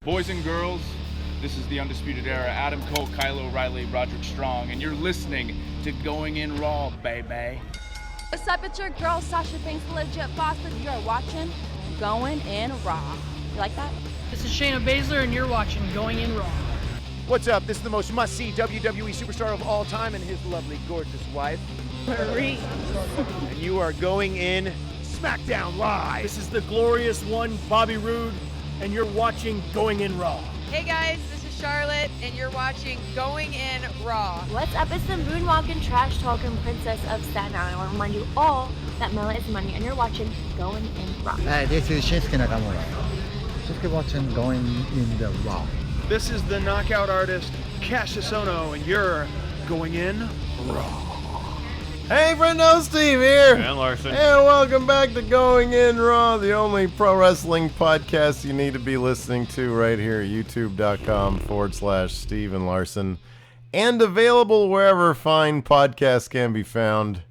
Boys and girls, this is the Undisputed Era. Adam Cole, Kyle O'Reilly, Roderick Strong, and you're listening to Going In Raw, baby. What's up, it's your girl, Sasha Banks, legit boss, and you're watching Going In Raw. You like that? This is Shayna Baszler, and you're watching Going In Raw. What's up? This is the most must-see WWE superstar of all time and his lovely, gorgeous wife, Marie. and you are going in SmackDown Live. This is the glorious one, Bobby Roode, and you're watching Going In Raw. Hey guys, this is Charlotte, and you're watching Going In Raw. What's up? It's the moonwalking, trash talking princess of Staten Island. I want to remind you all that Mela is money, and you're watching Going In Raw. Hi, this is Shinsuke Nakamura. Just keep watching Going In the Raw. This is the knockout artist, Cassius Ohno, and you're Going In Raw. Hey, friendo, Steve here. And Larson. And welcome back to Going In Raw, the only pro wrestling podcast you need to be listening to right here at youtube.com/Steve and Larson. And available wherever fine podcasts can be found.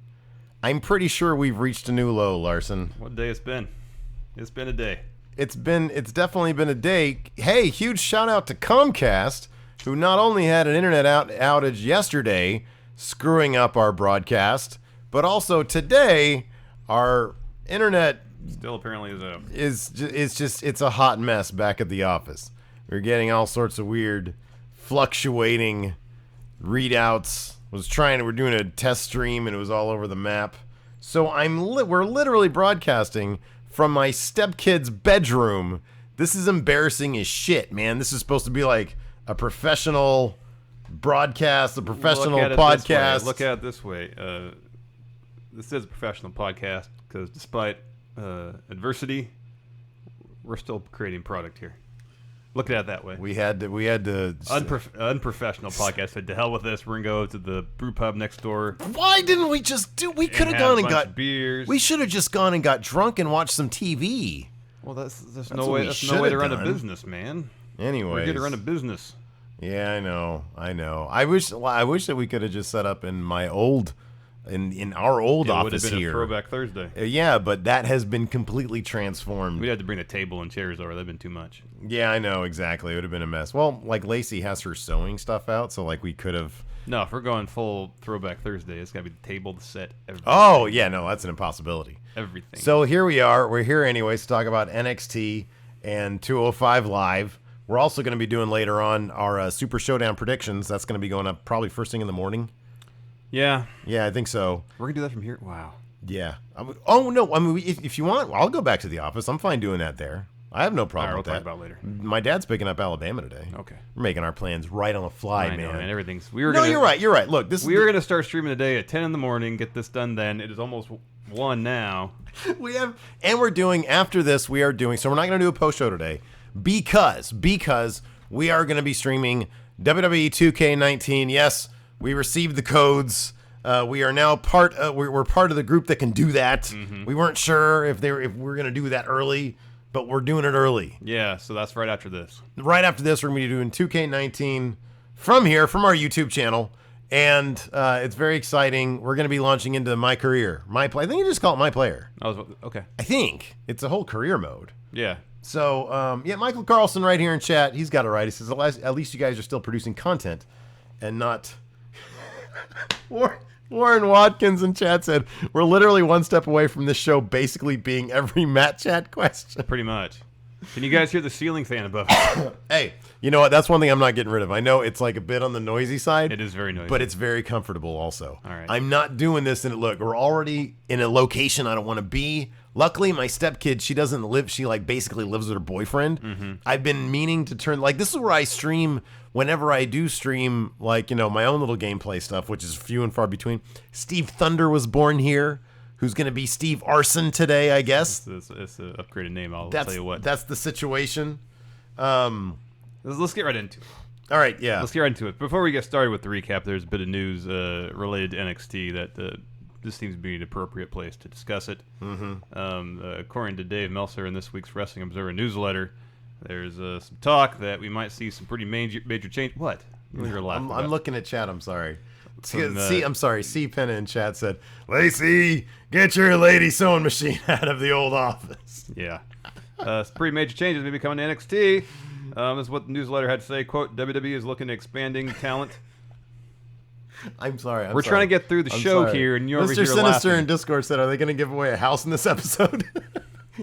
I'm pretty sure we've reached a new low, Larson. What day it's been? It's been a day. It's definitely been a day. Hey, huge shout out to Comcast, who not only had an internet outage yesterday, screwing up our broadcast, but also today our internet still apparently it's a hot mess back at the office. We're getting all sorts of weird fluctuating readouts. We're doing a test stream and it was all over the map. So we're literally broadcasting from my stepkid's bedroom. This is embarrassing as shit, man. This is supposed to be like a professional broadcast, a professional podcast. Look at it this way. This is a professional podcast because despite adversity, we're still creating product here. Look at it that way. We had to unprofessional podcast. Said to hell with this. We're gonna go to the brew pub next door. Why didn't we just do? We could have gone and got beers. We should have just gone and got drunk and watched some TV. Well, there's no way to run a business, man. Anyways, we're going to run a business. Yeah, I know. I wish that we could have just set up in my old, in our old office here. It would have been here. a Throwback Thursday. Yeah, but that has been completely transformed. We had to bring a table and chairs over. That'd been too much. Yeah, I know exactly. It would have been a mess. Well, like Lacey has her sewing stuff out, so like we could have. No, if we're going full Throwback Thursday, it's got to be the table, the set, everything. Oh yeah, no, that's an impossibility. Everything. So here we are. We're here anyways to talk about NXT and 205 Live. We're also going to be doing later on our Super Showdown predictions. That's going to be going up probably first thing in the morning. Yeah. Yeah, I think so. We're going to do that from here? Wow. Yeah. Oh, no. I mean, if you want, I'll go back to the office. I'm fine doing that there. I have no problem with that. We'll talk about it later. My dad's picking up Alabama today. Okay. We're making our plans right on the fly, I man. know, man. Everything's... You're right. Look, we were going to start streaming today at 10 in the morning, get this done then. It is almost 1 now. We're doing, after this, so we're not going to do a post-show today because we are going to be streaming WWE 2K19. Yes, we received the codes. We are now we're part of the group that can do that. Mm-hmm. We weren't sure if we're going to do that early, but we're doing it early. Yeah, so that's right after this. Right after this, we're going to be doing 2K19 from our YouTube channel, and it's very exciting. We're going to be launching into My Career. I think you just call it My Player. Okay. I think it's a whole career mode. Yeah. So, Michael Carlson right here in chat, he's got it right. He says, at least you guys are still producing content and not... Warren Watkins in chat said, we're literally one step away from this show basically being every Matt Chat question. Pretty much. Can you guys hear the ceiling fan above? Hey, you know what? That's one thing I'm not getting rid of. I know it's like a bit on the noisy side. It is very noisy. But it's very comfortable also. All right. I'm not doing this. And look, we're already in a location I don't want to be. Luckily, my stepkid, she doesn't live. She like basically lives with her boyfriend. Mm-hmm. I've been meaning to turn, like, this is where I stream whenever I do stream, like, you know, my own little gameplay stuff, which is few and far between. Steve Thunder was born here, who's going to be Steve Arson today, I guess. It's an upgraded name, I'll tell you what. That's the situation. Let's get right into it. All right, yeah. Let's get right into it. Before we get started with the recap, there's a bit of news related to NXT that this seems to be an appropriate place to discuss it. Mm-hmm. According to Dave Meltzer in this week's Wrestling Observer newsletter, there's some talk that we might see some pretty major change. What? I'm looking at chat. I'm sorry. I'm sorry. C. Penna in chat said, Lacey, get your lady sewing machine out of the old office. Yeah. Some pretty major changes may be coming to NXT. This is what the newsletter had to say. Quote, WWE is looking at expanding talent. I'm sorry. We're trying to get through the show here, and you're over here Mr. Sinister laughing. in Discord said, are they going to give away a house in this episode?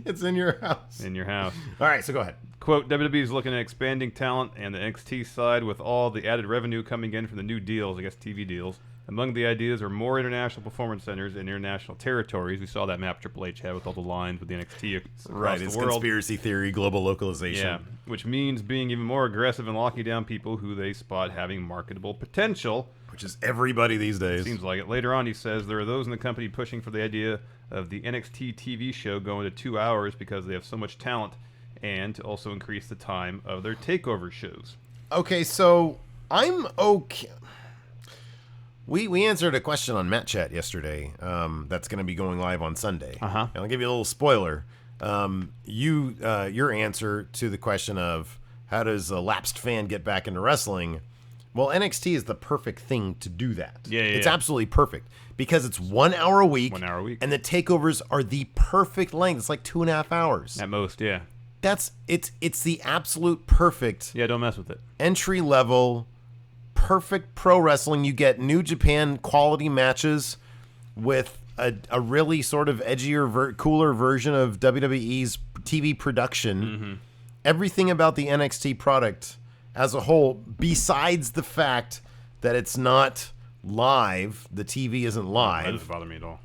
It's in your house. In your house. All right, so go ahead. Quote, WWE is looking at expanding talent and the NXT side with all the added revenue coming in from the new deals, I guess TV deals. Among the ideas are more international performance centers in international territories. We saw that map Triple H had with all the lines with the NXT across Right, the it's world. conspiracy theory, global localization. Yeah, which means being even more aggressive and locking down people who they spot having marketable potential. Which is everybody these days. Seems like it. Later on, he says there are those in the company pushing for the idea of the NXT TV show going to 2 hours because they have so much talent, and to also increase the time of their takeover shows. Okay, so I'm okay. We answered a question on Matt Chat yesterday. That's going to be going live on Sunday. Uh-huh. And I'll give you a little spoiler. Your answer to the question of how does a lapsed fan get back into wrestling? Well, NXT is the perfect thing to do that. It's absolutely perfect because it's 1 hour a week. 1 hour a week. And the takeovers are the perfect length. It's like 2.5 hours. At most, yeah. It's the absolute perfect. Yeah, don't mess with it. Entry level, perfect pro wrestling. You get New Japan quality matches with a really sort of edgier, cooler version of WWE's TV production. Mm-hmm. Everything about the NXT product as a whole, besides the fact that it's not live, the TV isn't live. That doesn't bother me at all.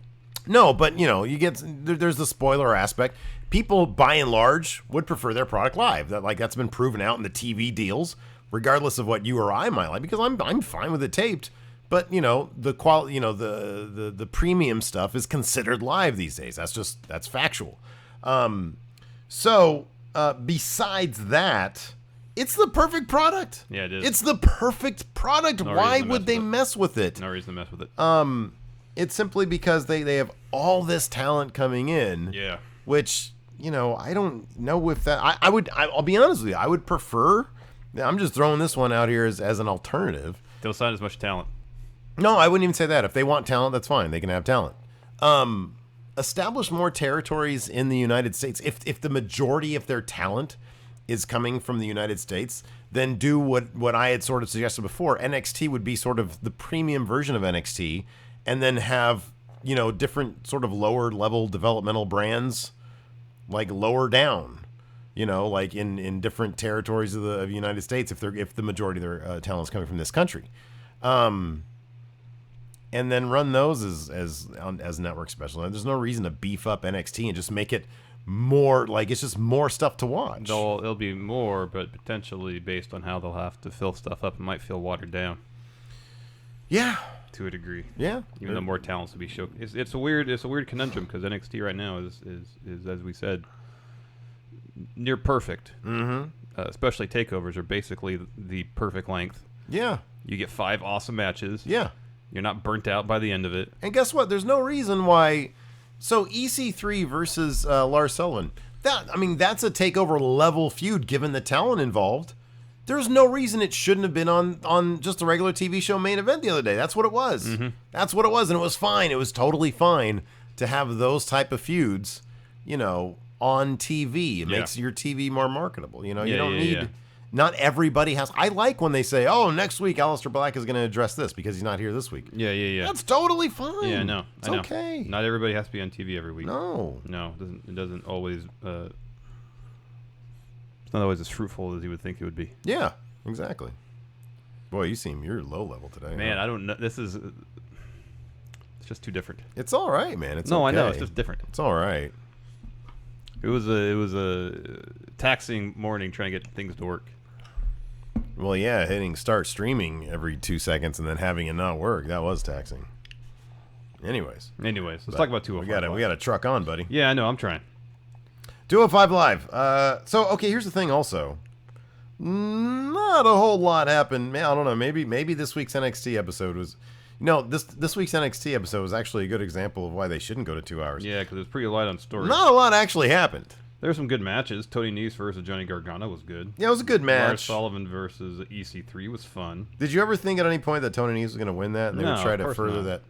No, but you get there's the spoiler aspect. People, by and large, would prefer their product live. That's been proven out in the TV deals, regardless of what you or I might like. Because I'm fine with it taped, but the quality, the premium stuff is considered live these days. That's factual. Besides that, it's the perfect product. Yeah, it is. It's the perfect product. Why would they mess with it? No reason to mess with it. It's simply because they have all this talent coming in. Yeah. Which, I don't know if that... I'll be honest with you. I would prefer... I'm just throwing this one out here as an alternative. Don't sign as much talent. No, I wouldn't even say that. If they want talent, that's fine. They can have talent. Establish more territories in the United States. If the majority of their talent is coming from the United States, then do what I had sort of suggested before. NXT would be sort of the premium version of NXT, and then have different sort of lower level developmental brands, like lower down, like in different territories of the United States, if the majority of their talent is coming from this country, and then run those as network special. There's no reason to beef up NXT and just make it more like it's just more stuff to watch. It'll be more, but potentially based on how they'll have to fill stuff up, it might feel watered down. Yeah, to a degree. Yeah, even though more talents to be shown. It's a weird conundrum because NXT right now is as we said near perfect. Mm-hmm. Especially takeovers are basically the perfect length. Yeah, you get 5 awesome matches. Yeah, you're not burnt out by the end of it. And guess what? There's no reason why. So EC3 versus Lars Sullivan. That's a takeover level feud given the talent involved. There's no reason it shouldn't have been on just a regular TV show main event the other day. That's what it was. Mm-hmm. That's what it was, and it was fine. It was totally fine to have those type of feuds, on TV. It makes your TV more marketable. You don't need. Not everybody has. I like when they say, "Oh, next week Aleister Black is going to address this because he's not here this week." Yeah. That's totally fine. Yeah, no, it's okay. Not everybody has to be on TV every week. No, it doesn't always. It's not always as fruitful as you would think it would be. Yeah, exactly. Boy, you're low level today. Man, huh? I don't know. It's just too different. It's all right, man. It's no, okay. I know. It's just different. It's all right. It was a taxing morning trying to get things to work. Well, yeah, hitting start streaming every 2 seconds and then having it not work, that was taxing. Anyways, let's talk about 205. We got a truck on, buddy. Yeah, I know. I'm trying. 205 Live. Okay, here's the thing also. Not a whole lot happened. Man, I don't know. Maybe this week's NXT episode was... this week's NXT episode was actually a good example of why they shouldn't go to 2 hours. Yeah, because it was pretty light on story. Not a lot actually happened. There were some good matches. Tony Nese versus Johnny Gargano was good. Yeah, it was a good match. Lars Sullivan versus EC3 was fun. Did you ever think at any point that Tony Nese was going to win that? And they would try to further that.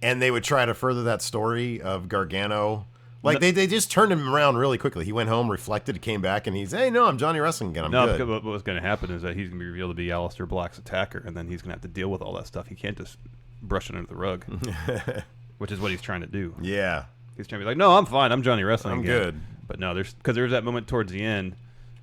And they would try to further that story of Gargano Like, they just turned him around really quickly. He went home, reflected, came back, and he's, hey, no, I'm Johnny Wrestling again. I'm good. No, what's going to happen is that he's going to be revealed to be Aleister Black's attacker, and then he's going to have to deal with all that stuff. He can't just brush it under the rug, which is what he's trying to do. Yeah. He's trying to be like, no, I'm fine. I'm Johnny Wrestling I'm again. good. But no, because there's that moment towards the end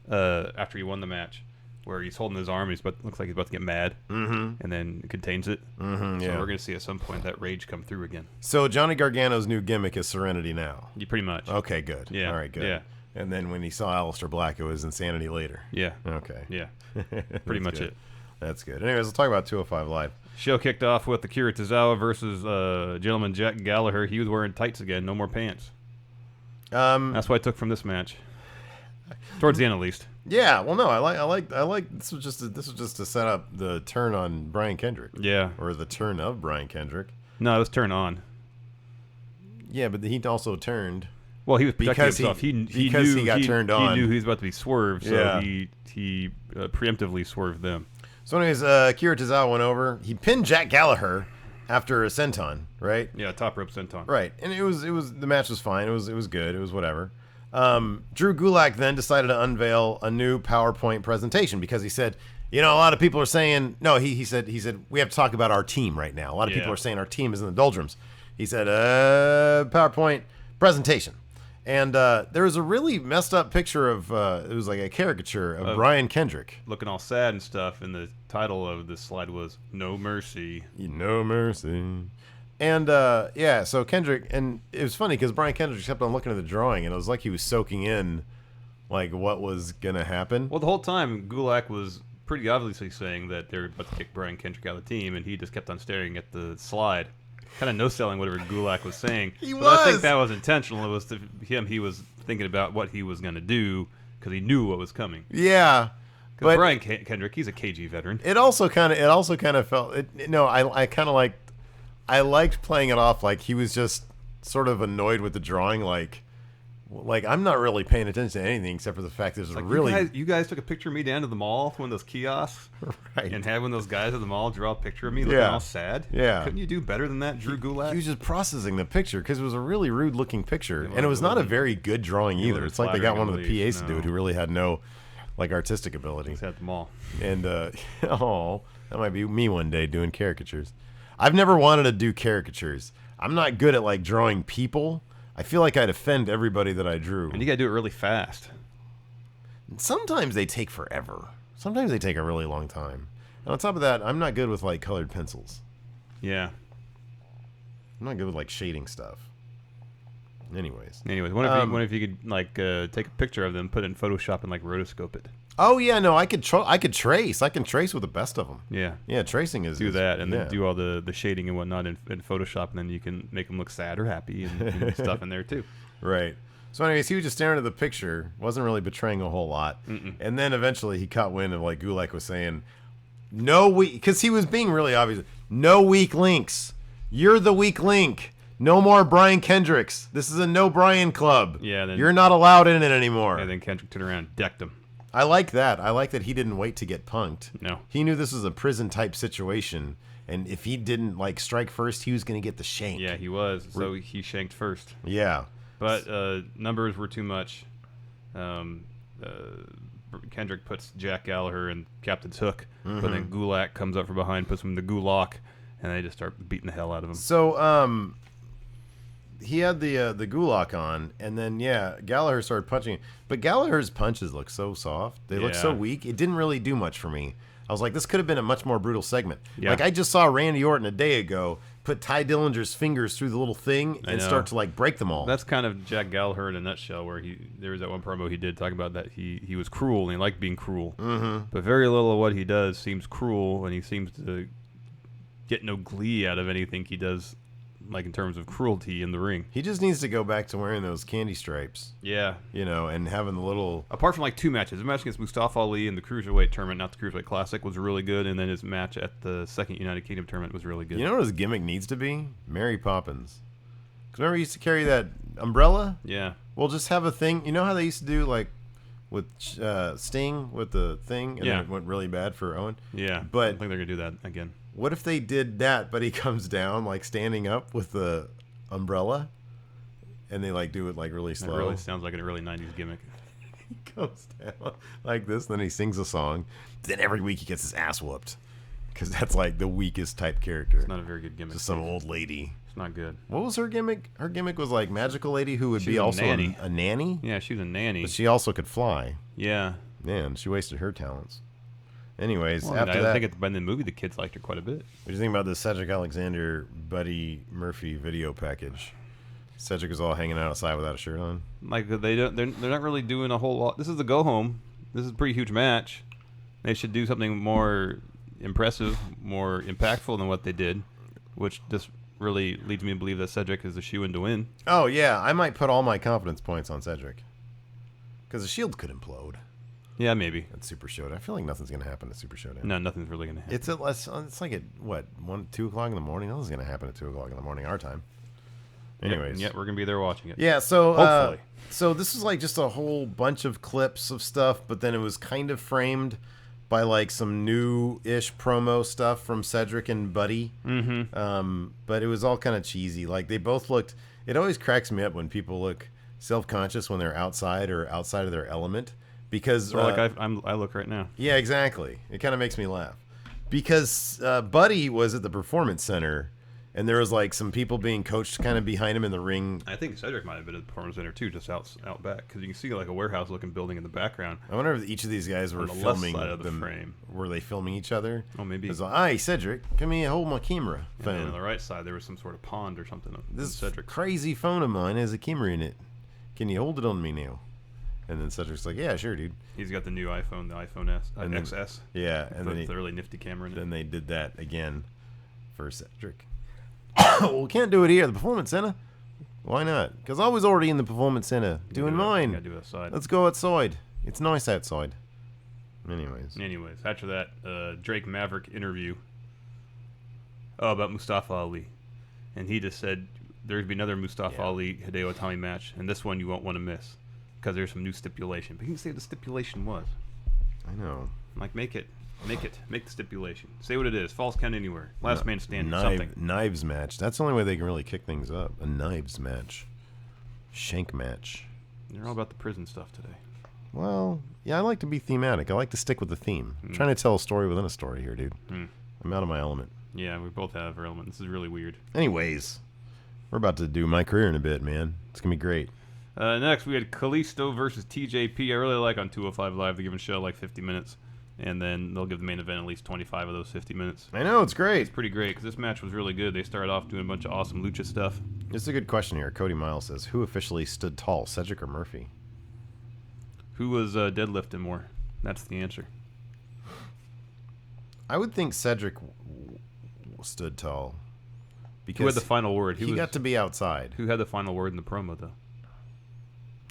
after he won the match where he's holding his arm. Looks like he's about to get mad, and then contains it. So we're going to see at some point that rage come through again. So Johnny Gargano's new gimmick is Serenity now. Yeah, pretty much. Okay, good. Yeah. All right, good. Yeah. And then when he saw Aleister Black, it was Insanity later. Yeah. Okay. Yeah. Pretty much it. That's good. Anyways, let's talk about 205 Live. Show kicked off with Akira Tozawa versus gentleman Jack Gallagher. He was wearing tights again, no more pants. That's what I took from this match. Towards the end, at least. Yeah. Well, no, I like. This was just to set up the turn on Brian Kendrick. Yeah. Or the turn of Brian Kendrick. No, it was turn on. Yeah, but he also turned. Well, he was protecting himself. He knew he got turned on. He knew he was about to be swerved, so Yeah. he preemptively swerved them. So, anyways, Akira Tozawa went over. He pinned Jack Gallagher after a senton, right? Yeah, top rope senton. Right, and it was the match was fine. It was good. It was whatever. Drew Gulak then decided to unveil a new PowerPoint presentation because he said, a lot of people are saying no. He said we have to talk about our team right now. A lot of people are saying our team is in the doldrums. He said PowerPoint presentation. And there was a really messed up picture of, it was like a caricature of Brian Kendrick. Looking all sad and stuff, and the title of this slide was No Mercy. No Mercy. And, so Kendrick, and it was funny because Brian Kendrick kept on looking at the drawing, and it was like he was soaking in, like, what was going to happen. Well, the whole time, Gulak was pretty obviously saying that they were about to kick Brian Kendrick out of the team, and he just kept on staring at the slide. Kind of no-selling whatever Gulak was saying. I think that was intentional. It was to him. He was thinking about what he was going to do because he knew what was coming. Yeah, but Brian Kendrick, he's a KG veteran. It also kind of felt. I liked playing it off like he was just sort of annoyed with the drawing, like I'm not really paying attention to anything except for the fact there's like really. You guys took a picture of me down to the mall from one of those kiosks, right? And had one of those guys at the mall draw a picture of me looking all sad. Yeah, couldn't you do better than that, Drew Gulak? He was just processing the picture because it was a really rude looking picture, and it was not a very good drawing either. It's like they got one of the PAs to do it who really had no artistic ability. He's at the mall, and that might be me one day doing caricatures. I've never wanted to do caricatures. I'm not good at drawing people. I feel like I'd offend everybody that I drew. And you gotta do it really fast. Sometimes they take forever. Sometimes they take a really long time. And on top of that, I'm not good with colored pencils. Yeah. I'm not good with shading stuff. Anyways, what if you could take a picture of them, put it in Photoshop, and rotoscope it? Oh yeah, no, I could trace. I can trace with the best of them. Yeah, tracing is do that, and then do all the shading and whatnot in Photoshop, and then you can make them look sad or happy and stuff in there too. Right. So anyways, he was just staring at the picture, wasn't really betraying a whole lot, and then eventually he caught wind of Gulak was saying, because he was being really obvious. No weak links. You're the weak link. No more Brian Kendricks. This is a no Brian club. Yeah. You're not allowed in it anymore. And then Kendrick turned around and decked him. I like that. I like that he didn't wait to get punked. No. He knew this was a prison-type situation, and if he didn't, strike first, he was going to get the shank. Yeah, he was. So he shanked first. Yeah. But numbers were too much. Kendrick puts Jack Gallagher in Captain's Hook, but then Gulak comes up from behind, puts him in the Gulak, and they just start beating the hell out of him. So, he had the Gulak on, and then Gallagher started punching. But Gallagher's punches look so soft; they look so weak. It didn't really do much for me. I was like, this could have been a much more brutal segment. Yeah. I just saw Randy Orton a day ago put Ty Dillinger's fingers through the little thing and start to break them all. That's kind of Jack Gallagher in a nutshell. Where there was that one promo he did talking about that he was cruel and he liked being cruel, but very little of what he does seems cruel, and he seems to get no glee out of anything he does. In terms of cruelty in the ring. He just needs to go back to wearing those candy stripes. Yeah. And having the little... Apart from 2 matches. The match against Mustafa Ali in the Cruiserweight tournament, not the Cruiserweight Classic, was really good. And then his match at the second United Kingdom tournament was really good. You know what his gimmick needs to be? Mary Poppins. Because remember he used to carry that umbrella? Yeah. Well, just have a thing. You know how they used to do, with Sting with the thing? And then it went really bad for Owen? Yeah. But I don't think they're going to do that again. What if they did that, but he comes down, standing up with the umbrella, and they like do it like really slow. It really sounds like an early 90s gimmick. He goes down like this, then he sings a song. Then every week he gets his ass whooped. Because that's like the weakest type character. It's not a very good gimmick. Just some old lady. It's not good. What was her gimmick? Her gimmick was like magical lady who would be also a nanny. Yeah, she was a nanny. But she also could fly. Yeah. Man, she wasted her talents. Anyways, well, after I that, think in the movie the kids liked her quite a bit. What do you think about the Cedric Alexander Buddy Murphy video package? Cedric is all hanging out outside without a shirt on. Like they're not really doing a whole lot. This is the go home. This is a pretty huge match. They should do something more impressive, more impactful than what they did, which just really leads me to believe that Cedric is a shoe-in to win. Oh yeah, I might put all my confidence points on Cedric because the Shield could implode. Yeah, maybe. At Super Showdown, I feel like nothing's gonna happen at Super Showdown. No, nothing's really gonna happen. It's like at what 2 o'clock in the morning. Nothing's gonna happen at 2 o'clock in the morning our time. Anyways, yeah, we're gonna be there watching it. Yeah, so hopefully. So this is like just a whole bunch of clips of stuff, but then it was kind of framed by like some new-ish promo stuff from Cedric and Buddy. Mm-hmm. But it was all kind of cheesy. Like they both looked. It always cracks me up when people look self-conscious when they're outside or outside of their element, because like I look right now. Yeah, exactly. It kind of makes me laugh because Buddy was at the Performance Center. And there was like some people being coached kind of behind him in the ring. I think Cedric might have been at the Performance Center too, just out back, because you can see like a warehouse-looking building in the background. I wonder if each of these guys were filming left side of the them. Frame. Were they filming each other? Oh, maybe. It's like, "Hi, Cedric, come here, hold my camera." And then on the right side, there was some sort of pond or something. This Cedric. crazy phone of mine has a camera in it. Can you hold it on me now? And then Cedric's like, "Yeah, sure, dude." He's got the new iPhone, the iPhone XS. Yeah, and then the really nifty camera in it. Then they did that again for Cedric. Well, we can't do it here at the Performance Center. Why not? Because I was already in the Performance Center doing mine. Gotta do it outside. Let's go outside. It's nice outside. Anyways, after that, Drake Maverick interview about Mustafa Ali, and he just said there'd be another Mustafa Ali Hideo Itami match, and this one you won't want to miss because there's some new stipulation. But he didn't say what the stipulation was. I know. Like make the stipulation. Say what it is. False count anywhere. Last man standing. Something. Knives match. That's the only way they can really kick things up. A knives match. Shank match. They're all about the prison stuff today. Well, yeah, I like to be thematic. I like to stick with the theme. I'm trying to tell a story within a story here, dude. I'm out of my element. Yeah, we both have our element. This is really weird. Anyways, we're about to do my career in a bit, man. It's gonna be great. Next, we had Kalisto versus TJP. I really like on 205 Live. They're giving a show like 50 minutes. And then they'll give the main event at least 25 of those 50 minutes. I know, it's great. It's pretty great because this match was really good. They started off doing a bunch of awesome lucha stuff. This is a good question here. Cody Miles says, who officially stood tall, Cedric or Murphy? Who was deadlifting more? That's the answer. I would think Cedric stood tall. Because who had the final word? He got to be outside. Who had the final word in the promo, though?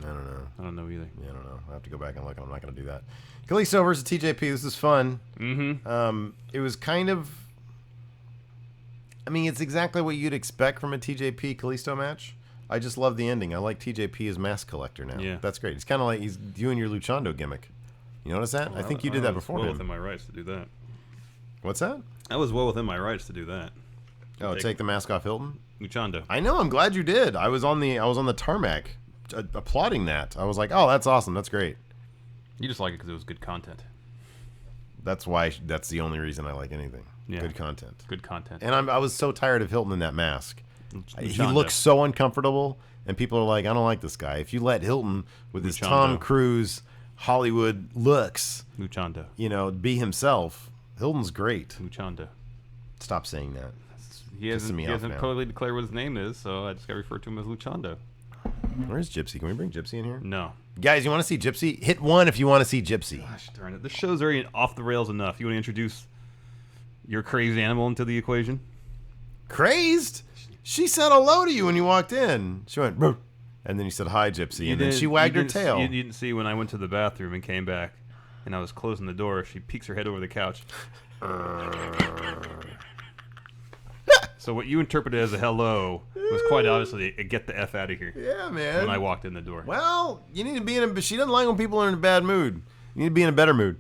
I don't know. I don't know either. Yeah, I don't know. I have to go back and look. I'm not going to do that. Kalisto versus TJP. This is fun. Mm-hmm. It was kind of... I mean, it's exactly what you'd expect from a TJP Kalisto match. I just love the ending. I like TJP as mask collector now. Yeah. That's great. It's kind of like he's doing your Luchando gimmick. You notice that? I think you did that before well him. within my rights to do that. What's that? I was well within my rights to do that. Oh, take the mask off Hilton? Luchando. I know. I'm glad you did. I was on the tarmac applauding that. I was like, oh, that's awesome. That's great. You just like it because it was good content. That's why. That's the only reason I like anything. Yeah. Good content. Good content. And I was so tired of Hilton in that mask. Luchando. He looks so uncomfortable, and people are like, I don't like this guy. If you let Hilton, with his Tom Cruise Hollywood looks, Luchando, be himself, Hilton's great. Luchando. Stop saying that. He hasn't totally declared what his name is, so I just got to refer to him as Luchando. Where's Gypsy? Can we bring Gypsy in here? No. Guys, you want to see Gypsy? Hit 1 if you want to see Gypsy. Gosh darn it. This show's already off the rails enough. You want to introduce your crazed animal into the equation? Crazed? She said hello to you when you walked in. She went, Bruh. And then you said, hi, Gypsy. And then she wagged her tail. You didn't see when I went to the bathroom and came back, and I was closing the door. She peeks her head over the couch. So what you interpreted as a hello was quite obviously a get the F out of here. Yeah, man. When I walked in the door. Well, you need to be she doesn't like when people are in a bad mood. You need to be in a better mood.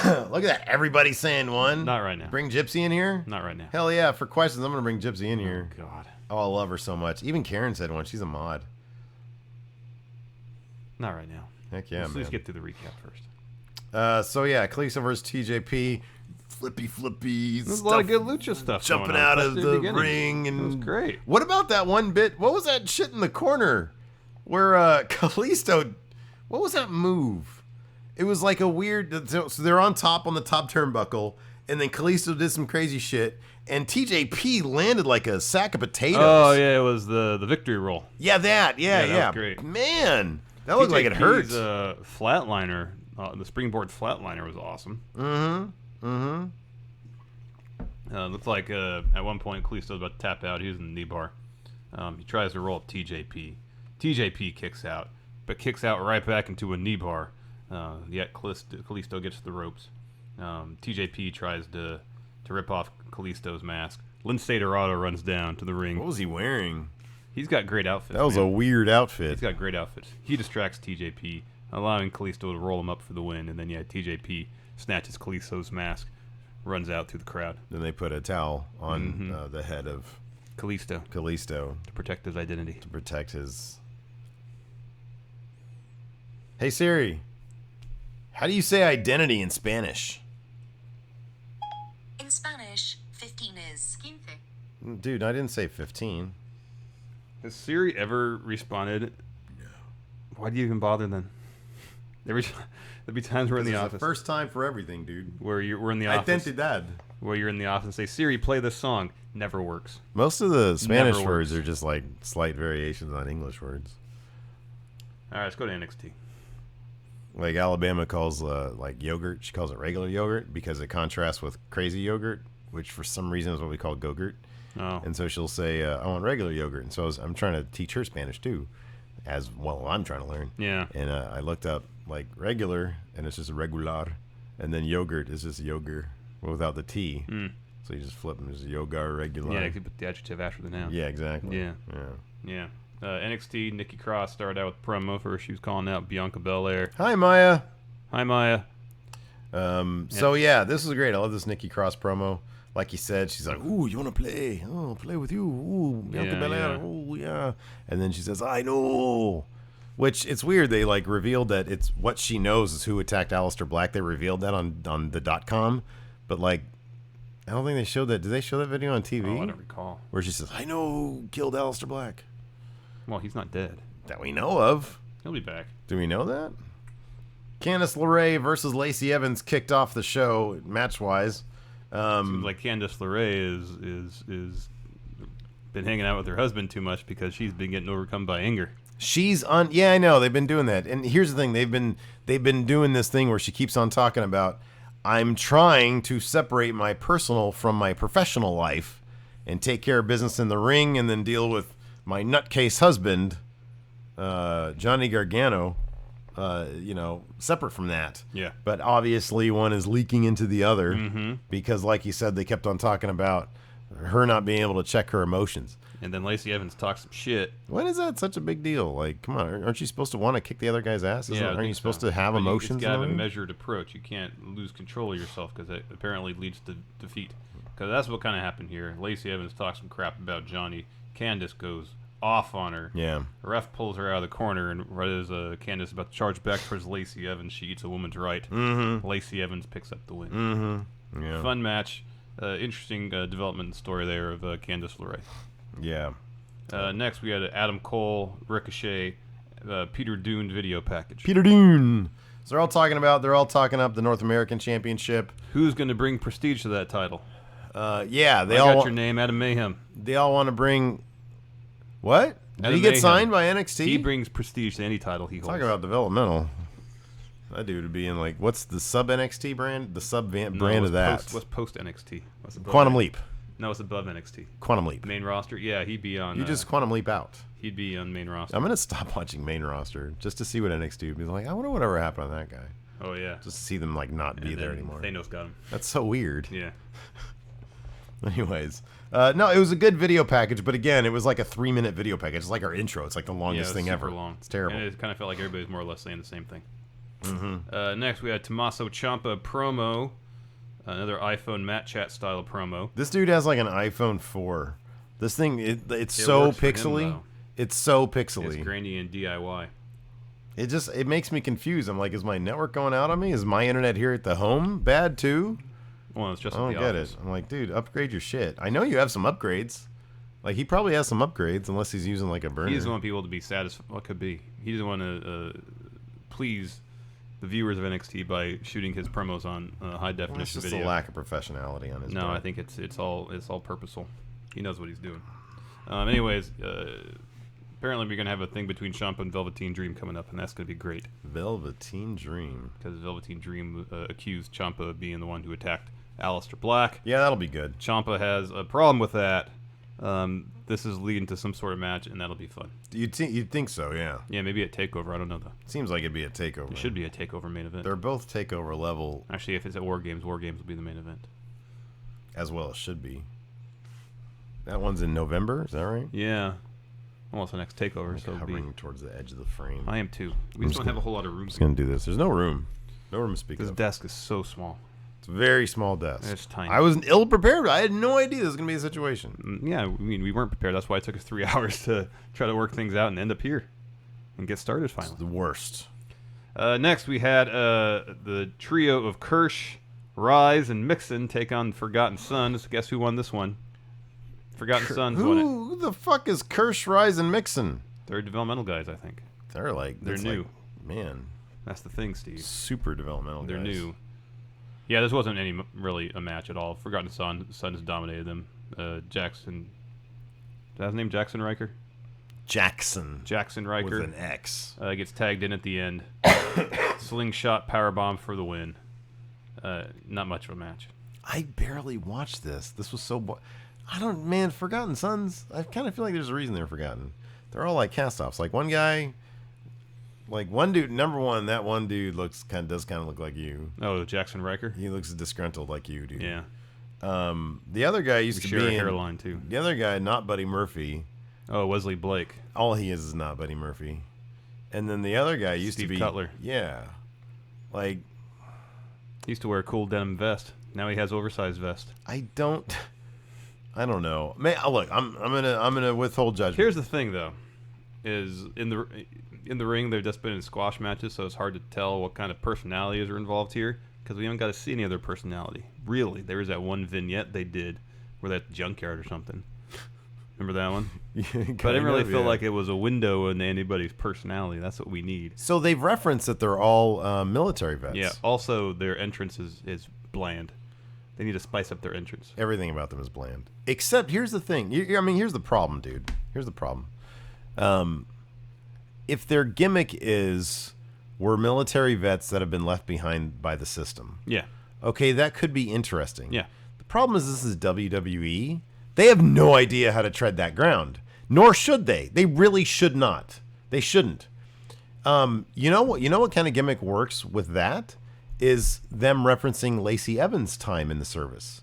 Look at that. Everybody's saying one. Not right now. Bring Gypsy in here? Not right now. Hell yeah. For questions, I'm going to bring Gypsy in here. Oh, God. Oh, I love her so much. Even Karen said one. She's a mod. Not right now. Heck yeah, Let's man. just get through the recap first. So yeah, Kalisto versus TJP. Flippy. There's a lot of good lucha stuff jumping going on, out of especially the at the ring, and it was great. What about that one bit? What was that shit in the corner where Kalisto? What was that move? It was like a weird. So they're on top on the top turnbuckle, and then Kalisto did some crazy shit, and TJP landed like a sack of potatoes. Oh yeah, it was the victory roll. Yeah, that. Yeah. That was great. Man, that looked like it hurt. TJP's flatliner, the springboard flatliner was awesome. Looked like at one point Kalisto was about to tap out. He was in the knee bar. He tries to roll up TJP. TJP kicks out, but kicks out right back into a knee bar. Yet Kalisto gets to the ropes. TJP tries to rip off Kalisto's mask. Lince Dorado runs down to the ring. What was he wearing? He's got great outfits. That was a weird outfit. He's got great outfits. He distracts TJP, allowing Kalisto to roll him up for the win, and then TJP snatches Kalisto's mask, runs out through the crowd. Then they put a towel on the head of Kalisto to protect his identity. To protect his... Hey Siri, how do you say identity in Spanish? In Spanish, 15 is 15. Dude, I didn't say 15. Has Siri ever responded? No. Why do you even bother then? There'll be times we're in the office. It's the first time for everything, dude. We're in the office. Identidad. Where you're in the office and say, Siri, play this song. Never works. Most of the Spanish words are just like slight variations on English words. All right, let's go to NXT. Like Alabama calls like yogurt, she calls it regular yogurt because it contrasts with crazy yogurt, which for some reason is what we call go-gurt. Oh. And so she'll say, I want regular yogurt. And so I'm trying to teach her Spanish too, as well I'm trying to learn. Yeah. And I looked up like regular, and it's just regular. And then yogurt is just yogurt without the T. So you just flip them, just yoga regular. Yeah, you could put the adjective after the noun. Yeah, exactly. Yeah. NXT, Nikki Cross started out with promo first. She was calling out Bianca Belair. Hi, Maya. Hi, Maya. So yeah, this is great. I love this Nikki Cross promo. Like he said, she's like, "Ooh, you want to play? Oh, play with you. Ooh, Bianca Belair. Oh, yeah." And then she says, "I know." Which it's weird. They like revealed that it's what she knows is who attacked Aleister Black. They revealed that on the .com, but like, I don't think they showed that. Did they show that video on TV? Oh, I don't recall. Where she says, "I know who killed Aleister Black." Well, he's not dead. That we know of. He'll be back. Do we know that? Candice LeRae versus Lacey Evans kicked off the show match-wise. Seems like Candice LeRae is been hanging out with her husband too much because she's been getting overcome by anger. She's on. Yeah, I know they've been doing that. And here's the thing: they've been doing this thing where she keeps on talking about, I'm trying to separate my personal from my professional life and take care of business in the ring, and then deal with my nutcase husband, Johnny Gargano. Separate from that. Yeah. But obviously one is leaking into the other because, like you said, they kept on talking about her not being able to check her emotions. And then Lacey Evans talks some shit. When is that such a big deal? Like, come on, aren't you supposed to want to kick the other guy's ass? Aren't you supposed to have emotions? You got to have a measured approach. You can't lose control of yourself because it apparently leads to defeat. Because that's what kind of happened here. Lacey Evans talks some crap about Johnny. Candice goes off on her. Yeah. The ref pulls her out of the corner, and right as Candice is about to charge back towards Lacey Evans, she eats a woman's right. Lacey Evans picks up the win. Yeah. Fun match. Interesting development in the story there of Candice LeRae. Yeah. Next, we had Adam Cole, Ricochet, Peter Dunne video package. Peter Dunne. So they're all talking up the North American Championship. Who's going to bring prestige to that title? Yeah, they I all got your name, Adam Mayhem. They all want to bring. What? Did Adam he get Mayhem. signed by NXT? He brings prestige to any title he holds. Talk about developmental. That dude would be in like, what's the sub NXT brand? The sub brand of that. What's post NXT? Quantum Leap. No, it's above NXT. Quantum Leap. Main roster? Yeah, he'd be on. You just Quantum Leap out. He'd be on main roster. I'm going to stop watching main roster just to see what NXT would be like. I wonder whatever happened on that guy. Oh, yeah. Just to see them like not be there anymore. Thanos got him. That's so weird. Yeah. Anyways, no, it was a good video package, but again, it was like a 3-minute video package. It's like our intro. It's like the longest thing ever. Long. It's terrible. And it kind of felt like everybody was more or less saying the same thing. Next, we had Tommaso Ciampa promo, another iPhone Matt Chat style promo. This dude has like an iPhone 4. This thing, it's so pixely. It's so pixely. It's grainy and DIY. It makes me confused. I'm like, is my network going out on me? Is my internet here at the home bad too? Well, it's just I don't get it. I'm like, dude, upgrade your shit. I know you have some upgrades. Like, he probably has some upgrades, unless he's using like a burner. He doesn't want people to be satisfied. What could be? He doesn't want to please the viewers of NXT by shooting his promos on high definition It's just video. a lack of professionality on his No, part. I think it's all purposeful. He knows what he's doing. Anyways, apparently we're gonna have a thing between Ciampa and Velveteen Dream coming up, and that's gonna be great. Velveteen Dream, because Velveteen Dream accused Ciampa of being the one who attacked Aleister Black. Yeah, that'll be good. Ciampa has a problem with that. This is leading to some sort of match, and that'll be fun. You'd think so, yeah. Yeah, maybe at Takeover. I don't know though. Seems like it'd be a Takeover. It should be a Takeover main event. They're both Takeover level. Actually, if it's at War Games will be the main event. As well as should be. That one's in November, is that right? Yeah. Almost the next Takeover. So hovering towards the edge of the frame. I am too. We just don't have a whole lot of room. I'm just gonna do this. There's no room. No room to speak of. This desk is so small. It's a very small desk. It's tiny. I was ill prepared. I had no idea this was gonna be a situation. Yeah, I mean, we weren't prepared. That's why it took us 3 hours to try to work things out and end up here and get started finally. It's the worst. Next, we had the trio of Kirsch, Rise, and Mixon take on Forgotten Sons. Guess who won this one? Forgotten Sons won it. Who the fuck is Kirsch, Rise, and Mixon? They're developmental guys, I think. They're like... They're new. Like, man. That's the thing, Steve. Super developmental They're guys. new. Yeah, this wasn't really a match at all. Forgotten Sons dominated them. Jackson... Is that his name? Jackson Riker? Jackson Riker. With an X. Gets tagged in at the end. Slingshot powerbomb for the win. Not much of a match. I barely watched this. This was so... Man, Forgotten Sons, I kind of feel like there's a reason they're forgotten. They're all like cast-offs. Like one guy... Like one dude, number one, that one dude does kind of look like you. Oh, Jackson Riker? He looks disgruntled like you, dude. Yeah. The other guy used to share be a hairline too. The other guy, not Buddy Murphy. Oh, Wesley Blake. All he is not Buddy Murphy. And then the other guy used Steve to be Cutler. Yeah. Like he used to wear a cool denim vest. Now he has oversized vest. I don't know. Man, look, I'm gonna withhold judgment. Here's the thing though, is in the ring they've just been in squash matches, so it's hard to tell what kind of personalities are involved here because we haven't got to see any other personality. Really, there was that one vignette they did where that junkyard or something. Remember that one? Yeah, but I didn't really feel like it was a window into anybody's personality. That's what we need. So they've referenced that they're all military vets. Yeah. Also, their entrance is bland. They need to spice up their entrance. Everything about them is bland. Except here's the thing. Here's the problem, dude. Here's the problem. If their gimmick is we're military vets that have been left behind by the system. Yeah. Okay, that could be interesting. Yeah. The problem is this is WWE. They have no idea how to tread that ground. Nor should they. They really should not. They shouldn't. You know what kind of gimmick works with that? Is them referencing Lacey Evans' time in the service.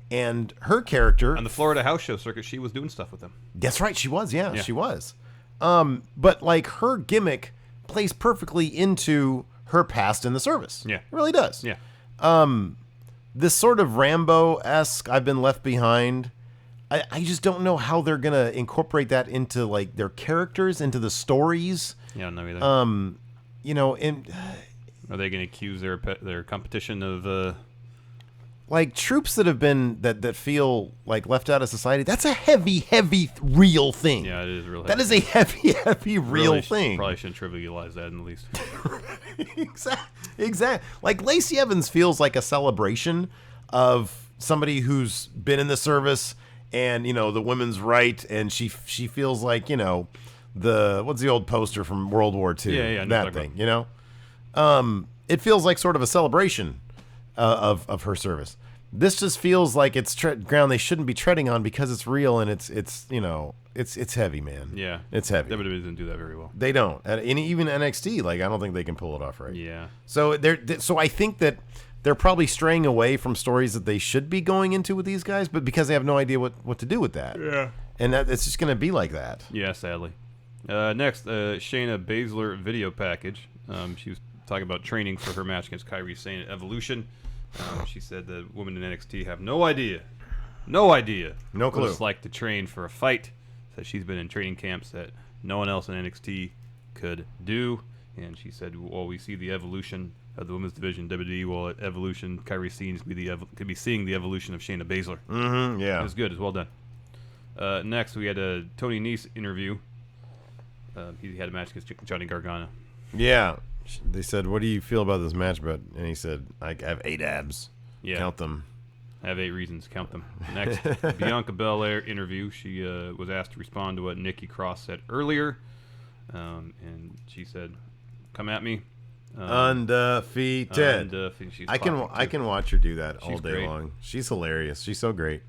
And her character... On the Florida house show circuit, she was doing stuff with them. That's right, she was, yeah. She was. But like her gimmick plays perfectly into her past in the service. Yeah. It really does. Yeah. This sort of Rambo-esque, I've been left behind... I just don't know how they're going to incorporate that into like their characters, into the stories. Yeah, I don't know either. You know, are they going to accuse their competition of like troops that have been that feel like left out of society? That's a heavy real thing. Yeah, it is real. That is a heavy real thing. Probably shouldn't trivialize that in the least. Exactly. Like Lacey Evans feels like a celebration of somebody who's been in the service. And, you know, the women's right, and she feels like, you know, what's the old poster from World War II? Yeah, that thing, you know? It feels like sort of a celebration of her service. This just feels like it's ground they shouldn't be treading on because it's real and it's you know, it's heavy, man. Yeah. It's heavy. WWE doesn't do that very well. They don't. And even NXT, like, I don't think they can pull it off right. Yeah. So I think that they're probably straying away from stories that they should be going into with these guys, but because they have no idea what to do with that. Yeah. And it's just going to be like that. Yeah, sadly. Next, Shayna Baszler video package. She was talking about training for her match against Kairi Sane at Evolution. She said the women in NXT have no idea No idea. No what clue. it's like to train for a fight. Said she's been in training camps that no one else in NXT could do. And she said, well, we see the evolution of the women's division. WWE will at Evolution. Kairi Scenes could be seeing the evolution of Shayna Baszler. Yeah. It was good. It was well done. Next, we had a Tony Nese interview. He had a match against Johnny Gargano. Yeah. They said, what do you feel about this match? And he said, I have 8 abs. Yeah. Count them. I have 8 reasons. Count them. Next, Bianca Belair interview. She was asked to respond to what Nikki Cross said earlier. And she said, come at me. Undefeated. She's I can watch her do that all day great. long. She's hilarious. She's so great.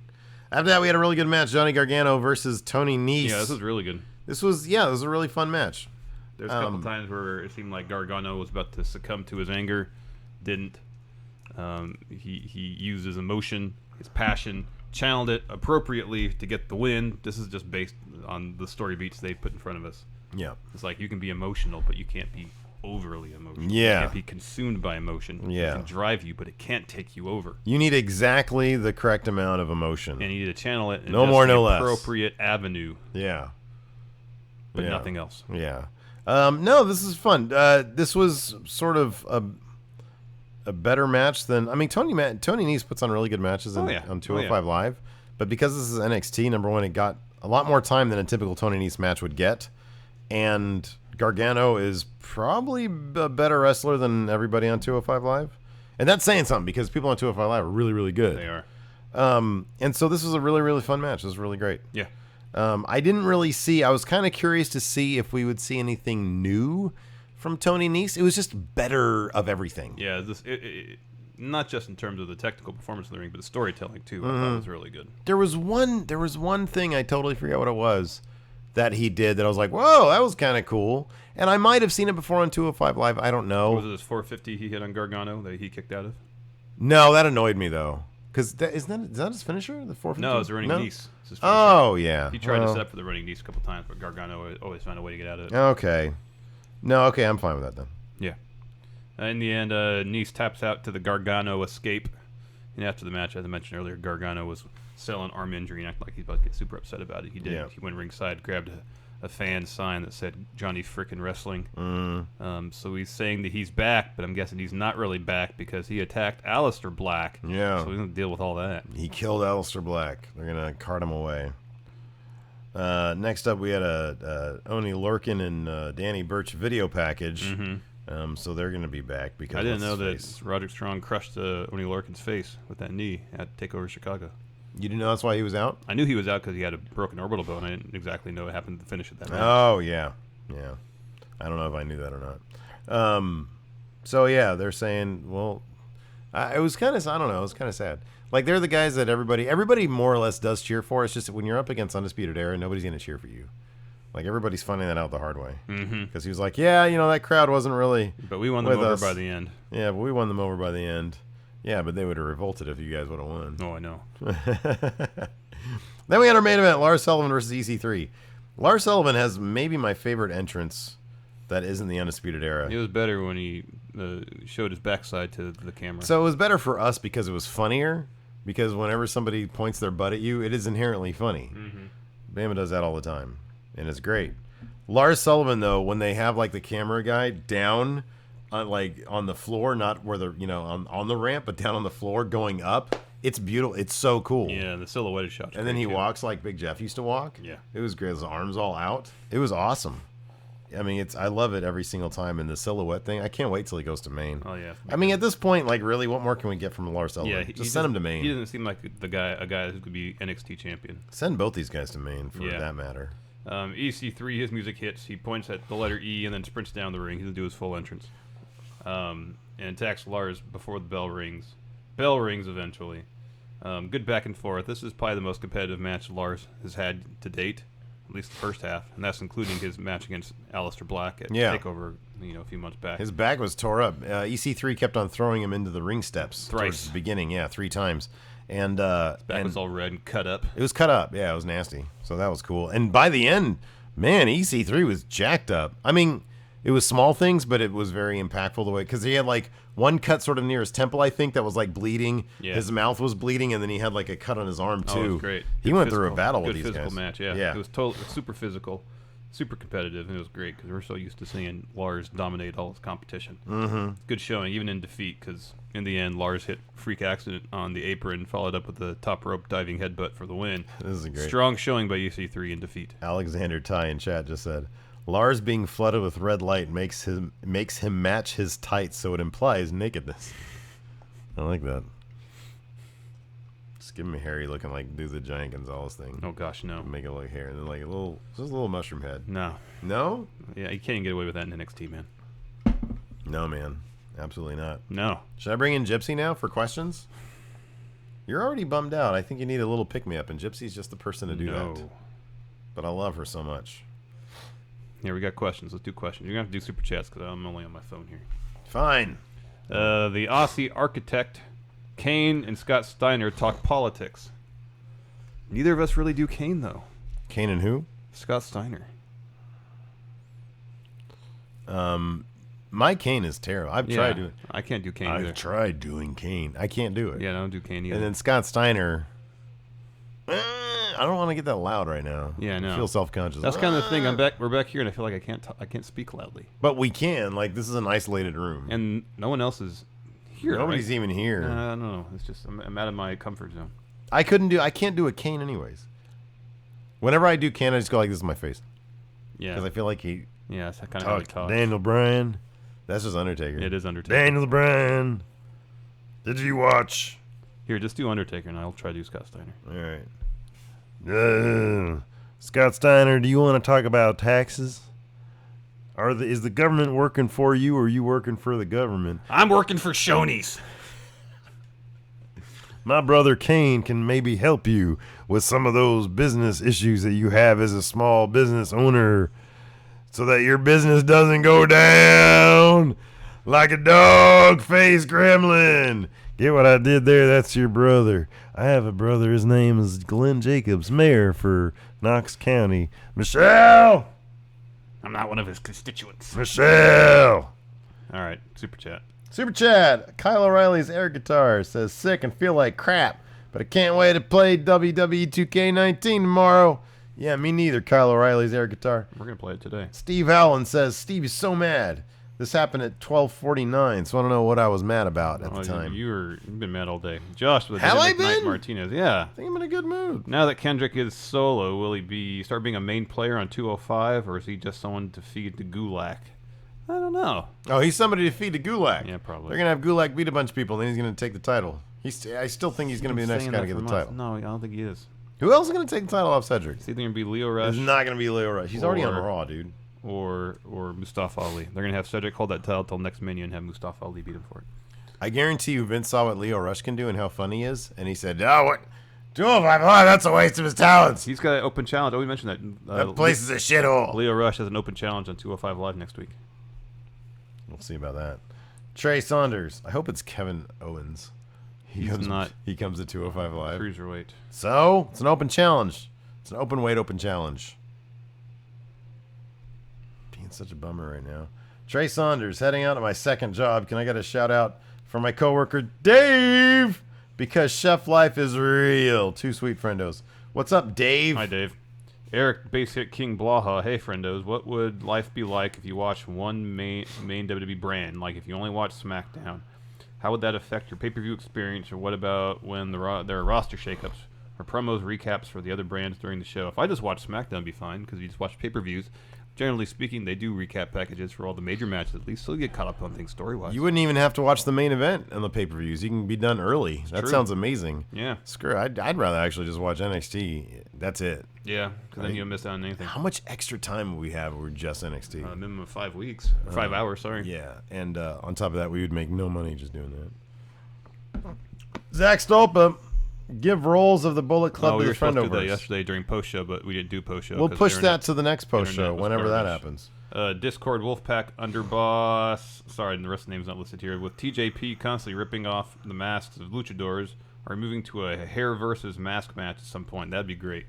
After that, we had a really good match. Johnny Gargano versus Tony Nese. Yeah, this was really good. This was a really fun match. There's a couple times where it seemed like Gargano was about to succumb to his anger. Didn't. He used his emotion, his passion, channeled it appropriately to get the win. This is just based on the story beats they put in front of us. Yeah. It's like you can be emotional, but you can't be overly emotional. Yeah. You can't be consumed by emotion. Yeah. It can drive you, but it can't take you over. You need exactly the correct amount of emotion. And you need to channel it in No just more, the no less. appropriate avenue. Yeah. But Yeah. nothing else. Yeah. No, this is fun. This was sort of a better match than Tony Nese puts on really good matches on 205 Live, but because this is NXT, number one, it got a lot more time than a typical Tony Nese match would get, and Gargano is probably a better wrestler than everybody on 205 Live, and that's saying something because people on 205 Live are really, really good. They are. And so this was a really, really fun match. It was really great. Yeah. I didn't really see. I was kind of curious to see if we would see anything new from Tony Nese. It was just better of everything. Yeah, not just in terms of the technical performance in the ring, but the storytelling too. I thought was really good. There was one thing, I totally forget what it was, that he did that I was like, whoa, that was kind of cool. And I might have seen it before on 205 Live. I don't know. Was it his 450 he hit on Gargano that he kicked out of? No, that annoyed me though. Because is that his finisher? The 450? No, it's a running Nese. It's his finisher. Oh, yeah. He tried to set up for the running Nese a couple times, but Gargano always found a way to get out of it. Okay. No, okay, I'm fine with that then. Yeah. In the end, Nese taps out to the Gargano escape. And after the match, as I mentioned earlier, Gargano was selling arm injury and acted like he's about to get super upset about it. He did. Yeah. He went ringside, grabbed a fan sign that said Johnny Frickin' Wrestling. So he's saying that he's back, but I'm guessing he's not really back because he attacked Aleister Black. Yeah. So he's going to deal with all that. He killed Aleister Black. They're going to cart him away. Next up, we had a Oney Lorcan and Danny Burch video package. So they're going to be back because I didn't know that Roderick Strong crushed Oney Lorcan's face with that knee at Takeover Chicago. You didn't know that's why he was out? I knew he was out because he had a broken orbital bone. I didn't exactly know what happened to the finish of that match. Oh, yeah. Yeah. I don't know if I knew that or not. So, yeah, they're saying, well, it was kind of, I don't know, it was kind of sad. Like, they're the guys that everybody more or less does cheer for. It's just that when you're up against Undisputed Era, nobody's going to cheer for you. Like, everybody's finding that out the hard way. Because he was like, yeah, that crowd wasn't really But we won them over by the end. Yeah, but we won them over by the end. Yeah, but they would have revolted if you guys would have won. Oh, I know. Then we had our main event, Lars Sullivan versus EC3. Lars Sullivan has maybe my favorite entrance that isn't the Undisputed Era. It was better when he showed his backside to the camera. So it was better for us because it was funnier. Because whenever somebody points their butt at you, it is inherently funny. Bama does that all the time, and it's great. Lars Sullivan, though, when they have like the camera guy down, on the floor, not where the on the ramp, but down on the floor going up, it's beautiful. It's so cool. Yeah, the silhouette shot. And then he walks like Big Jeff used to walk. Yeah, it was great. His arms all out. It was awesome. I mean, I love it every single time. And the silhouette thing, I can't wait till he goes to Maine. Oh yeah. I mean, at this point, like, really, what more can we get from Lars Sullivan? Yeah, just send him to Maine. He doesn't seem like a guy who could be NXT champion. Send both these guys to Maine for that matter. EC3, his music hits. He points at the letter E and then sprints down the ring. He doesn't do his full entrance. And attacks Lars before the bell rings. Bell rings eventually. Good back and forth. This is probably the most competitive match Lars has had to date, at least the first half, and that's including his match against Aleister Black at Takeover, a few months back. His back was tore up. EC3 kept on throwing him into the ring steps thrice. The beginning, 3 times. And his back was all red and cut up. It was cut up. Yeah, it was nasty. So that was cool. And by the end, man, EC3 was jacked up. I mean, It was small things, but it was very impactful the way, because he had like one cut sort of near his temple, I think, that was like bleeding. Yeah. His mouth was bleeding, and then he had like a cut on his arm too. Oh, it was great. He Good went through a battle with Good these physical guys. match, yeah. It was super physical, super competitive, and it was great because we're so used to seeing Lars dominate all his competition. Mm-hmm. Good showing, even in defeat, because in the end, Lars hit freak accident on the apron, followed up with the top rope diving headbutt for the win. This is a great. Strong showing by EC3 in defeat. Alexander Ty in chat just said, Lars being flooded with red light makes him match his tights, so it implies nakedness. I like that. Just give him a hairy looking like do the Giant Gonzalez thing. Oh gosh, no. Make it look hair and then like just a little mushroom head. No. No? Yeah, you can't even get away with that in NXT, man. No, man. Absolutely not. No. Should I bring in Gypsy now for questions? You're already bummed out. I think you need a little pick-me-up, and Gypsy's just the person to do that. But I love her so much. Here, we got questions. Let's do questions. You're going to have to do super chats because I'm only on my phone here. Fine. The Aussie architect, Kane and Scott Steiner talk politics. Neither of us really do Kane, though. Kane and who? Scott Steiner. My Kane is terrible. I've tried doing. I can't do Kane either. I've tried doing Kane. I can't do it. Yeah, I don't do Kane either. And then Scott Steiner. I don't want to get that loud right now. Yeah, I know. I feel self-conscious. That's kind of the thing. We're back here, and I feel like I can't speak loudly. But we can. Like, this is an isolated room, and no one else is here. Nobody's even here. I don't know. It's just I'm out of my comfort zone. I can't do a Kane anyways. Whenever I do Kane, I just go like this in my face. Yeah. Because I feel like he. Yeah, that's kind of how he talks. Daniel Bryan. That's just Undertaker. It is Undertaker. Daniel Bryan. Did you watch? Here, just do Undertaker, and I'll try to do Scott Steiner. All right. Scott Steiner, do you want to talk about taxes? Is the government working for you, or are you working for the government? I'm working for Shoney's. My brother Kane can maybe help you with some of those business issues that you have as a small business owner, so that your business doesn't go down like a dog-faced gremlin. Get what I did there? That's your brother. I have a brother. His name is Glenn Jacobs, mayor for Knox County. Michelle! I'm not one of his constituents. Michelle! All right, super chat. Super chat. Kyle O'Reilly's air guitar says, sick and feel like crap, but I can't wait to play WWE 2K19 tomorrow. Yeah, me neither, Kyle O'Reilly's air guitar. We're going to play it today. Steve Allen says, Steve is so mad. This happened at 12:49, so I don't know what I was mad about at the time. You've been mad all day. Josh with Have I Knight been? Martinez. Yeah. I think I'm in a good mood. Now that Kendrick is solo, will he start being a main player on 205, or is he just someone to feed the Gulak? I don't know. Oh, he's somebody to feed the Gulak. Yeah, probably. They're going to have Gulak beat a bunch of people, and then he's going to take the title. I still think he's going to be the next guy to get the title. No, I don't think he is. Who else is going to take the title off Cedric? It's either going to be Leo Rush. It's not going to be Leo Rush. He's already on Raw, dude. Or Mustafa Ali. They're going to have Cedric hold that title till next Mania and have Mustafa Ali beat him for it. I guarantee you Vince saw what Leo Rush can do and how funny he is, and he said, oh, what? 205 Live, that's a waste of his talents. He's got an open challenge. Oh, we mentioned that. That place is a shithole. Leo Rush has an open challenge on 205 Live next week. We'll see about that. Trey Saunders. I hope it's Kevin Owens. He comes to 205 Live. Cruiserweight. So, it's an open challenge. It's an open weight open challenge. Being such a bummer right now. Trey Saunders, heading out to my second job. Can I get a shout out for my coworker Dave? Because chef life is real. Two sweet friendos. What's up, Dave? Hi, Dave. Eric Base Hit King Blaha. Hey, friendos. What would life be like if you watched one main WWE brand? Like if you only watch SmackDown? How would that affect your pay-per-view experience, or what about when there are roster shakeups or promos, recaps for the other brands during the show? If I just watch SmackDown, it'd be fine because you just watch pay-per-views. Generally speaking, they do recap packages for all the major matches at least, so you get caught up on things story-wise. You wouldn't even have to watch the main event on the pay-per-views. You can be done early. That true. Sounds amazing. Yeah. Screw it. I'd rather actually just watch NXT. That's it. Yeah, because then you don't miss out on anything. How much extra time would we have if we were just NXT? Minimum of 5 weeks. 5 hours, sorry. Yeah, and on top of that, we would make no money just doing that. Zach Stolpa, give roles of the Bullet Club to the friend We were supposed to do overs. that yesterday during post-show, but we didn't do post-show. We'll push that to the next post-show, whenever that happens. Discord Wolfpack Underboss. Sorry, the rest of the name's not listed here. With TJP constantly ripping off the masks of luchadors, are moving to a hair versus mask match at some point. That'd be great.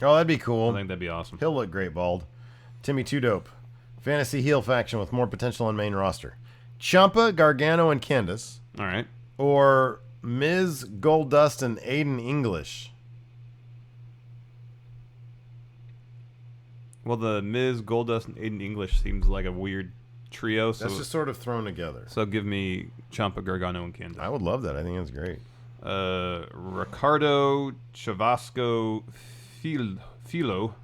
Oh, that'd be cool. I think that'd be awesome. He'll look great bald. Timmy Two Dope. Fantasy heel faction with more potential on main roster. Ciampa, Gargano, and Candice. All right. Or Miz, Goldust, and Aiden English. Well, the Miz, Goldust, and Aiden English seems like a weird trio. So That's just sort of thrown together. So give me Ciampa, Gargano, and Candice. I would love that. I think that's great. Ricardo, Chavasco, Filo.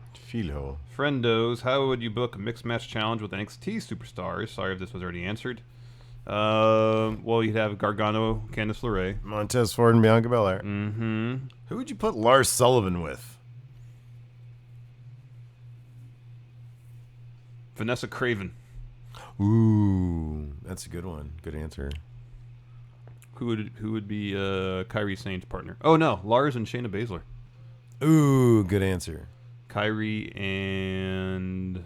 Friendos, how would you book a mixed match challenge with NXT superstars? Sorry if this was already answered. Well, you'd have Gargano, Candice LeRae. Montez Ford and Bianca Belair. Mm-hmm. Who would you put Lars Sullivan with? Vanessa Craven. Ooh, that's a good one. Good answer. Who would be Kairi Sane's partner? Oh no, Lars and Shayna Baszler. Ooh, good answer. Kairi and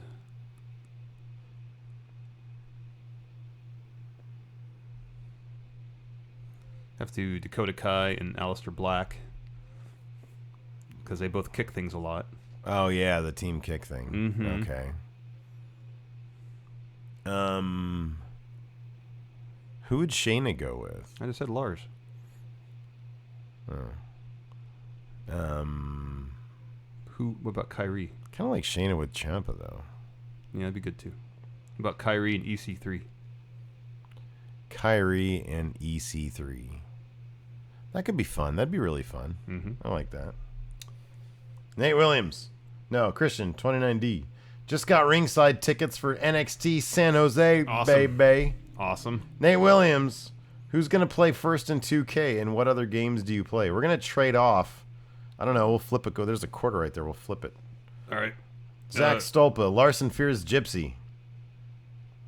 have to Dakota Kai and Aleister Black because they both kick things a lot. Oh yeah, the team kick thing. Mm-hmm. Okay. Who would Shayna go with? I just said Lars. Oh. What about Kairi? Kind of like Shayna with Ciampa though. Yeah, that'd be good too. What about Kairi and EC3? Kairi and EC3. That could be fun. That'd be really fun. Mm-hmm. I like that. Nate Williams. No, Christian, 29D. Just got ringside tickets for NXT San Jose, Awesome. baby. Awesome. Nate Williams. Who's going to play first in 2K, and what other games do you play? We're going to trade off. I don't know. We'll flip it. There's a quarter right there. We'll flip it. All right. Zach Stolpa. Larson fears Gypsy.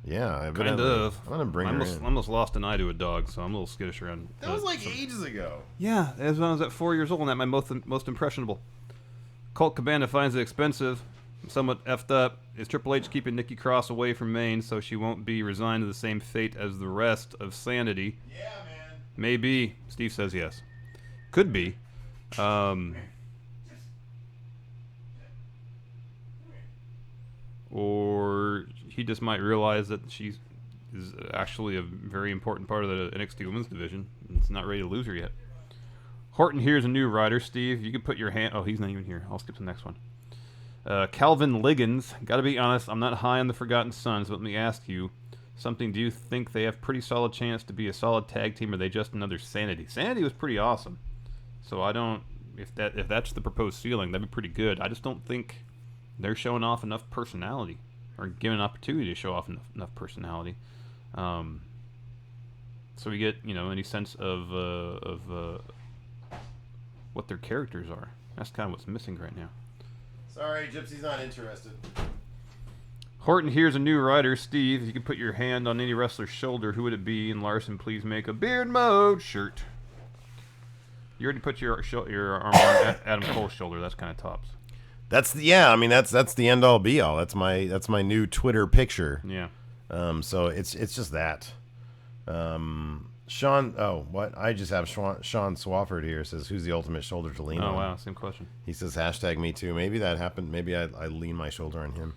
Yeah, Kind of. I'm going to bring her in. I almost lost an eye to a dog, so I'm a little skittish around. That was like ages ago. Yeah, as when I was at 4 years old, and at my most impressionable. Colt Cabana finds it expensive. Somewhat effed up. Is Triple H keeping Nikki Cross away from Maine so she won't be resigned to the same fate as the rest of Sanity? Yeah, man. Maybe. Steve says yes. Could be. Or he just might realize that she is actually a very important part of the NXT Women's Division. And it's not ready to lose her yet. Horton here's a new rider. Steve, you can put your hand... Oh, he's not even here. I'll skip to the next one. Calvin Liggins. Gotta be honest, I'm not high on the Forgotten Sons, but let me ask you something. Do you think they have pretty solid chance to be a solid tag team, or are they just another Sanity? Sanity was pretty awesome. So I don't... If that's the proposed ceiling, that'd be pretty good. I just don't think they're showing off enough personality, or given an opportunity to show off enough personality. So we get, any sense of what their characters are. That's kind of what's missing right now. Sorry, Gypsy's not interested. Horton here's a new rider. Steve, if you could put your hand on any wrestler's shoulder, who would it be? And Larson, please make a beard mode shirt. You already put your arm on Adam Cole's shoulder. That's kind of tops. That's the end all be all. That's my new Twitter picture. Yeah. So it's just that. Sean, what? I just have Sean Swafford here. Says, who's the ultimate shoulder to lean on? Oh, wow. Same question. He says, hashtag me too. Maybe that happened. Maybe I lean my shoulder on him.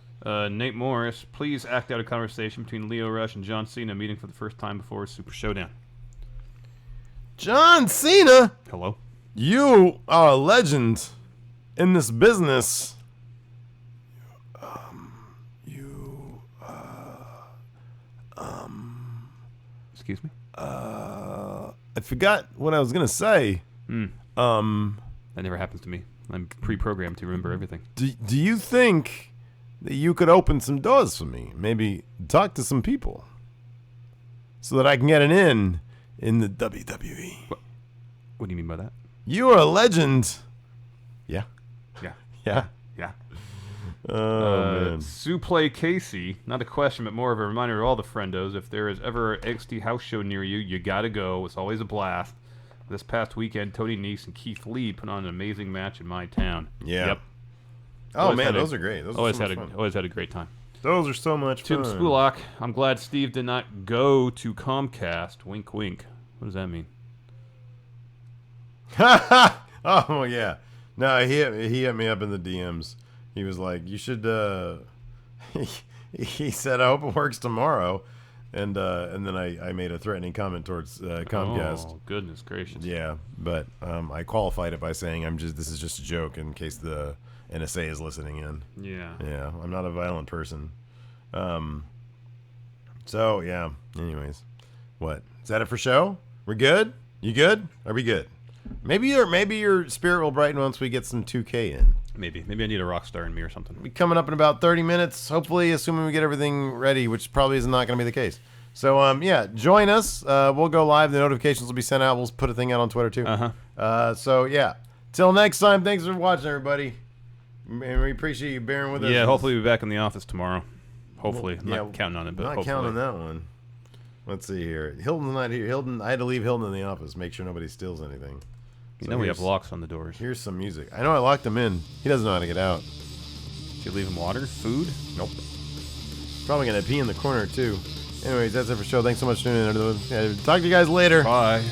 Nate Morris, please act out a conversation between Leo Rush and John Cena meeting for the first time before Super Showdown. John Cena? Hello? You are a legend in this business. Excuse me? I forgot what I was gonna say. That never happens to me. I'm pre-programmed to remember everything. Do you think that you could open some doors for me? Maybe talk to some people so that I can get an in the WWE. What do you mean by that? You are a legend. Yeah. Yeah. Yeah. Yeah. Oh, man. Suplay Casey, not a question, but more of a reminder to all the friendos. If there is ever an NXT house show near you, you gotta go. It's always a blast. This past weekend, Tony Nese and Keith Lee put on an amazing match in my town. Yeah. Yep. Oh, man, those are great. Those always are had always had a great time. Those are so much Tim fun. Spulak, I'm glad Steve did not go to Comcast. Wink, wink. What does that mean? Oh, yeah. No, he hit me up in the DMs. He was like, you should, He said, "I hope it works tomorrow," and then I made a threatening comment towards Comcast. Oh, goodness gracious! Yeah, but I qualified it by saying this is just a joke in case the NSA is listening in. Yeah, I'm not a violent person. So yeah. Anyways, what is that it for show? We're good. You good? Are we good? Maybe your spirit will brighten once we get some 2K in. Maybe I need a rock star in me or something. Be coming up in about 30 minutes, hopefully, assuming we get everything ready, which probably is not going to be the case. So yeah, join us. We'll go live. The notifications will be sent out. We'll put a thing out on Twitter too. So yeah, till next time. Thanks for watching, everybody, and we appreciate you bearing with us. Yeah, hopefully we'll be back in the office tomorrow. Hopefully, I'm not counting on it, but not hopefully. counting on that one. Let's see here. Hilton's not here. I had to leave Hilton in the office. Make sure nobody steals anything. You know we have locks on the doors. Here's some music. I know I locked him in. He doesn't know how to get out. Did you leave him water? Food? Nope. Probably gonna pee in the corner too. Anyways, that's it for the show. Thanks so much for tuning in. Talk to you guys later. Bye.